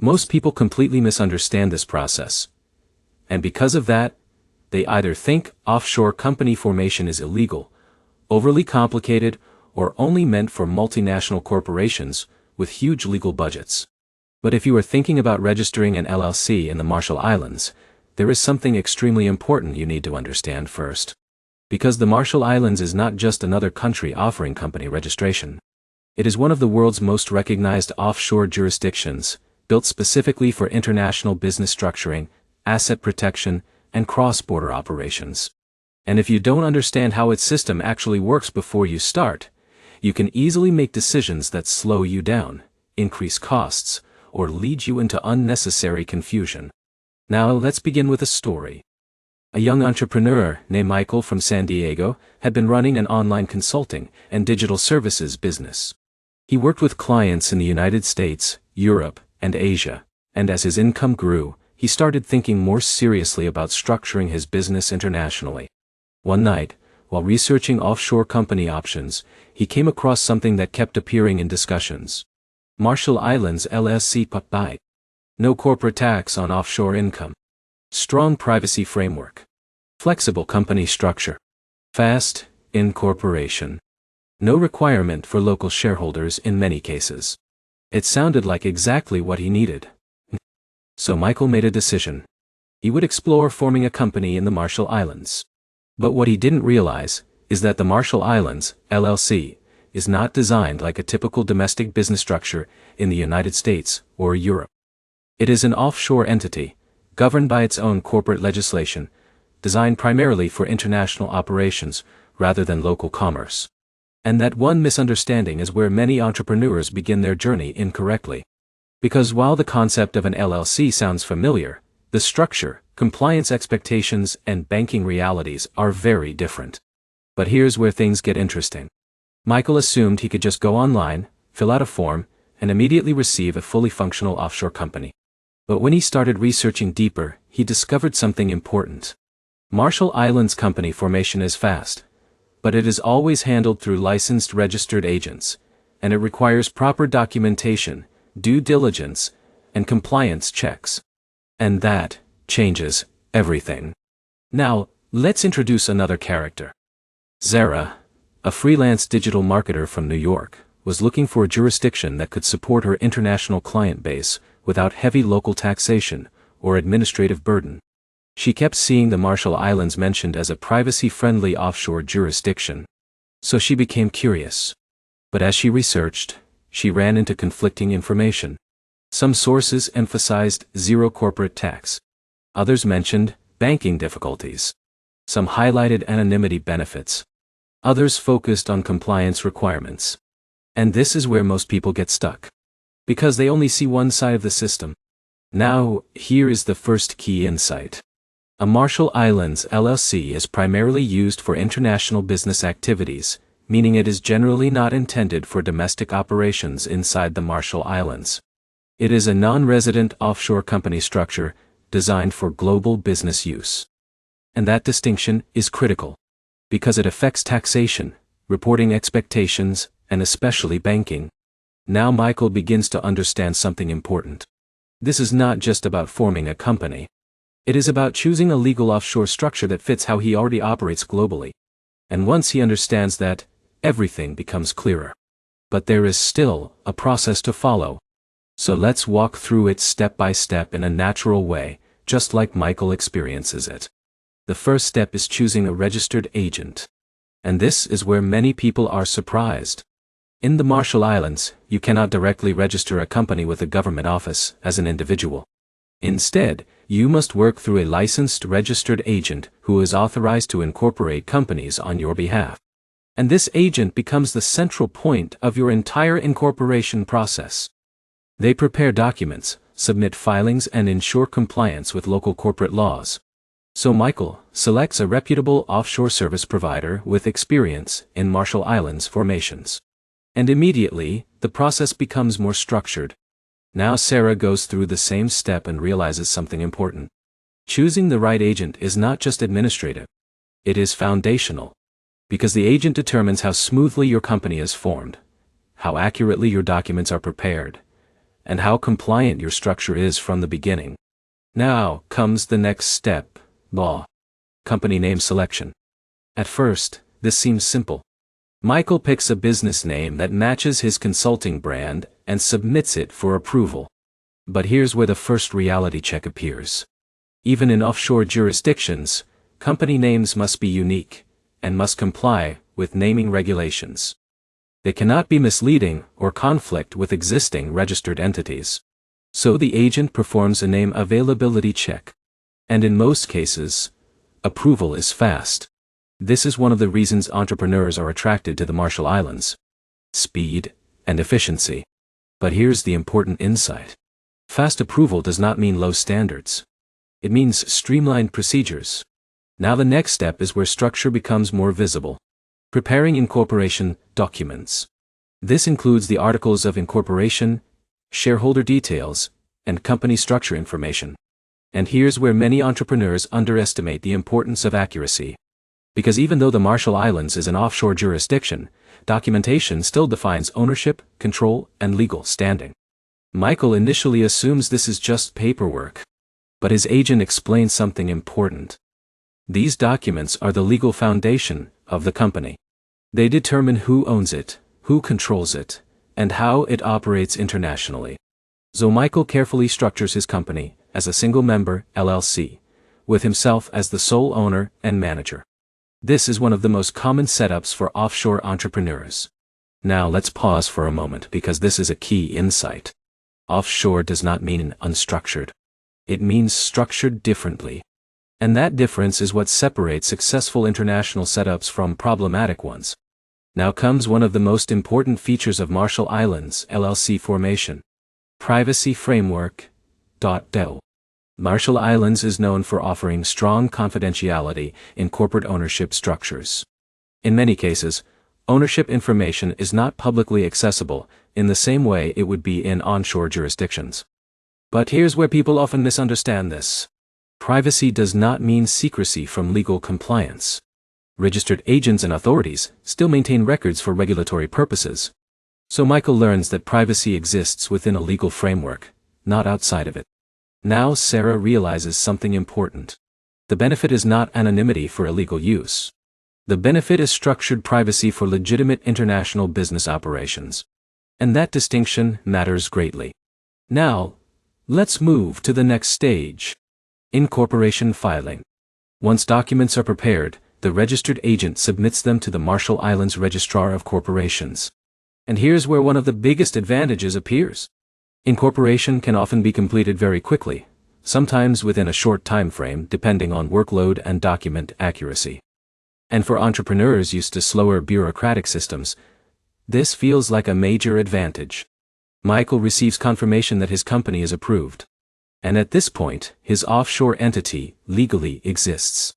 Most people completely misunderstand this process. And because of that, they either think offshore company formation is illegal, overly complicated, or only meant for multinational corporations with huge legal budgets. But if you are thinking about registering an LLC in the Marshall Islands, there is something extremely important you need to understand first. Because the Marshall Islands is not just another country offering company registration. It is one of the world's most recognized offshore jurisdictions, built specifically for international business structuring, asset protection, and cross-border operations. And if you don't understand how its system actually works before you start, you can easily make decisions that slow you down, increase costs, or lead you into unnecessary confusion. Now let's begin with a story. A young entrepreneur named Michael from San Diego had been running an online consulting and digital services business. He worked with clients in the United States, Europe, and Asia, and as his income grew, he started thinking more seriously about structuring his business internationally. One night, while researching offshore company options, he came across something that kept appearing in discussions. Marshall Islands LLC PI. No corporate tax on offshore income. Strong privacy framework. Flexible company structure. Fast incorporation. No requirement for local shareholders in many cases. It sounded like exactly what he needed. So Michael made a decision. He would explore forming a company in the Marshall Islands. But what he didn't realize is that the Marshall Islands LLC is not designed like a typical domestic business structure in the United States or Europe. It is an offshore entity, governed by its own corporate legislation, designed primarily for international operations rather than local commerce. And that one misunderstanding is where many entrepreneurs begin their journey incorrectly. Because while the concept of an LLC sounds familiar, the structure, compliance expectations, and banking realities are very different. But here's where things get interesting. Michael assumed he could just go online, fill out a form, and immediately receive a fully functional offshore company. But when he started researching deeper, he discovered something important. Marshall Islands company formation is fast, but it is always handled through licensed registered agents, and it requires proper documentation, due diligence, and compliance checks. And that changes everything. Now, let's introduce another character. Zara, a freelance digital marketer from New York, was looking for a jurisdiction that could support her international client base without heavy local taxation or administrative burden. She kept seeing the Marshall Islands mentioned as a privacy-friendly offshore jurisdiction. So she became curious. But as she researched, she ran into conflicting information. Some sources emphasized zero corporate tax. Others mentioned banking difficulties. Some highlighted anonymity benefits. Others focused on compliance requirements. And this is where most people get stuck. Because they only see one side of the system. Now, here is the first key insight. A Marshall Islands LLC is primarily used for international business activities, meaning it is generally not intended for domestic operations inside the Marshall Islands. It is a non-resident offshore company structure designed for global business use. And that distinction is critical, because it affects taxation, reporting expectations, and especially banking. Now Michael begins to understand something important. This is not just about forming a company. It is about choosing a legal offshore structure that fits how he already operates globally. And once he understands that, everything becomes clearer. But there is still a process to follow. So let's walk through it step by step in a natural way, just like Michael experiences it. The first step is choosing a registered agent. And this is where many people are surprised. In the Marshall Islands, you cannot directly register a company with a government office as an individual. Instead, you must work through a licensed registered agent who is authorized to incorporate companies on your behalf. And this agent becomes the central point of your entire incorporation process. They prepare documents, submit filings, and ensure compliance with local corporate laws. So Michael selects a reputable offshore service provider with experience in Marshall Islands formations. And immediately, the process becomes more structured. Now Sarah goes through the same step and realizes something important. Choosing the right agent is not just administrative. It is foundational. Because the agent determines how smoothly your company is formed, how accurately your documents are prepared, and how compliant your structure is from the beginning. Now comes the next step: law. Company name selection. At first, this seems simple. Michael picks a business name that matches his consulting brand and submits it for approval. But here's where the first reality check appears. Even in offshore jurisdictions, company names must be unique and must comply with naming regulations. They cannot be misleading or conflict with existing registered entities. So the agent performs a name availability check. And in most cases, approval is fast. This is one of the reasons entrepreneurs are attracted to the Marshall Islands: speed and efficiency. But here's the important insight. Fast approval does not mean low standards. It means streamlined procedures. Now the next step is where structure becomes more visible. Preparing incorporation documents. This includes the articles of incorporation, shareholder details, and company structure information. And here's where many entrepreneurs underestimate the importance of accuracy. Because even though the Marshall Islands is an offshore jurisdiction, documentation still defines ownership, control, and legal standing. Michael initially assumes this is just paperwork. But his agent explains something important. These documents are the legal foundation of the company. They determine who owns it, who controls it, and how it operates internationally. So Michael carefully structures his company as a single-member LLC, with himself as the sole owner and manager. This is one of the most common setups for offshore entrepreneurs. Now let's pause for a moment because this is a key insight. Offshore does not mean unstructured. It means structured differently. And that difference is what separates successful international setups from problematic ones. Now comes one of the most important features of Marshall Islands LLC formation. Privacy framework. Marshall Islands is known for offering strong confidentiality in corporate ownership structures. In many cases, ownership information is not publicly accessible in the same way it would be in onshore jurisdictions. But here's where people often misunderstand this. Privacy does not mean secrecy from legal compliance. Registered agents and authorities still maintain records for regulatory purposes. So Michael learns that privacy exists within a legal framework, not outside of it. Now Sarah realizes something important. The benefit is not anonymity for illegal use. The benefit is structured privacy for legitimate international business operations. And that distinction matters greatly. Now, let's move to the next stage. Incorporation filing. Once documents are prepared, the registered agent submits them to the Marshall Islands Registrar of Corporations. And here's where one of the biggest advantages appears. Incorporation can often be completed very quickly, sometimes within a short time frame depending on workload and document accuracy. And for entrepreneurs used to slower bureaucratic systems, this feels like a major advantage. Michael receives confirmation that his company is approved. And at this point, his offshore entity legally exists.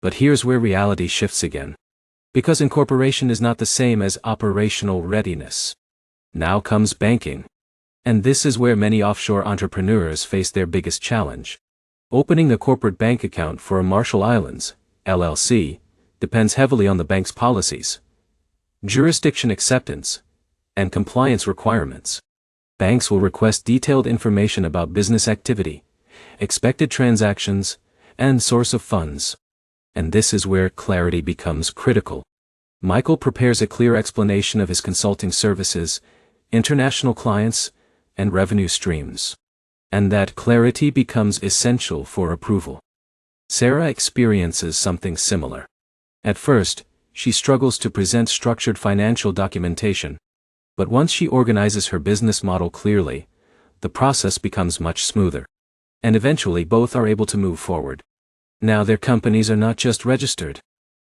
But here's where reality shifts again. Because incorporation is not the same as operational readiness. Now comes banking. And this is where many offshore entrepreneurs face their biggest challenge. Opening a corporate bank account for a Marshall Islands LLC depends heavily on the bank's policies, jurisdiction acceptance, and compliance requirements. Banks will request detailed information about business activity, expected transactions, and source of funds. And this is where clarity becomes critical. Michael prepares a clear explanation of his consulting services, international clients, and revenue streams. And that clarity becomes essential for approval. Sarah experiences something similar. At first, she struggles to present structured financial documentation. But once she organizes her business model clearly, the process becomes much smoother. And eventually both are able to move forward. Now their companies are not just registered.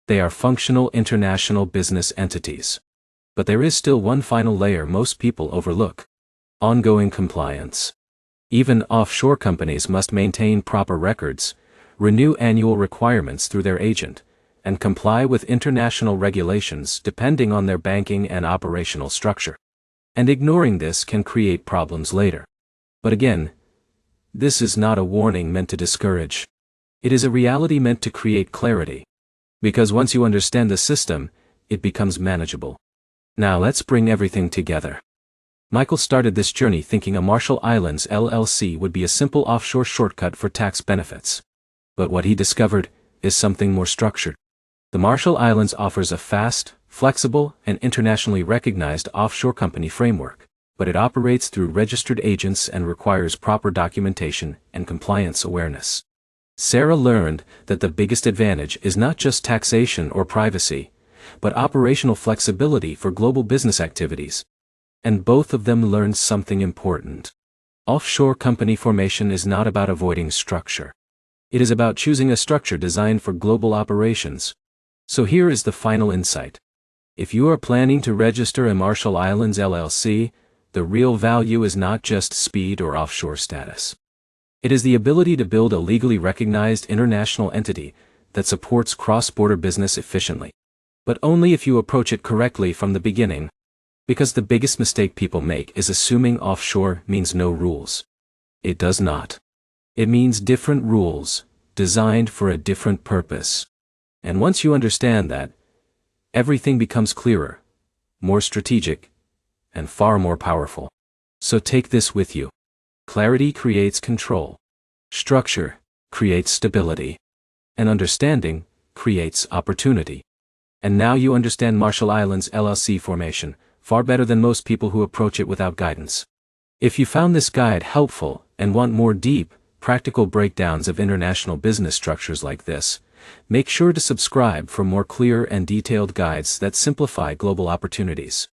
They are functional international business entities. But there is still one final layer most people overlook. Ongoing compliance. Even offshore companies must maintain proper records, renew annual requirements through their agent, and comply with international regulations depending on their banking and operational structure. And ignoring this can create problems later. But again, this is not a warning meant to discourage. It is a reality meant to create clarity. Because once you understand the system, it becomes manageable. Now let's bring everything together. Michael started this journey thinking a Marshall Islands LLC would be a simple offshore shortcut for tax benefits. But what he discovered is something more structured. The Marshall Islands offers a fast, flexible, and internationally recognized offshore company framework, but it operates through registered agents and requires proper documentation and compliance awareness. Sarah learned that the biggest advantage is not just taxation or privacy, but operational flexibility for global business activities. And both of them learned something important. Offshore company formation is not about avoiding structure. It is about choosing a structure designed for global operations. So here is the final insight. If you are planning to register a Marshall Islands LLC, the real value is not just speed or offshore status. It is the ability to build a legally recognized international entity that supports cross-border business efficiently. But only if you approach it correctly from the beginning. Because the biggest mistake people make is assuming offshore means no rules. It does not. It means different rules, designed for a different purpose. And once you understand that, everything becomes clearer, more strategic, and far more powerful. So take this with you. Clarity creates control. Structure creates stability. And understanding creates opportunity. And now you understand Marshall Islands LLC formation far better than most people who approach it without guidance. If you found this guide helpful and want more deep, practical breakdowns of international business structures like this, make sure to subscribe for more clear and detailed guides that simplify global opportunities.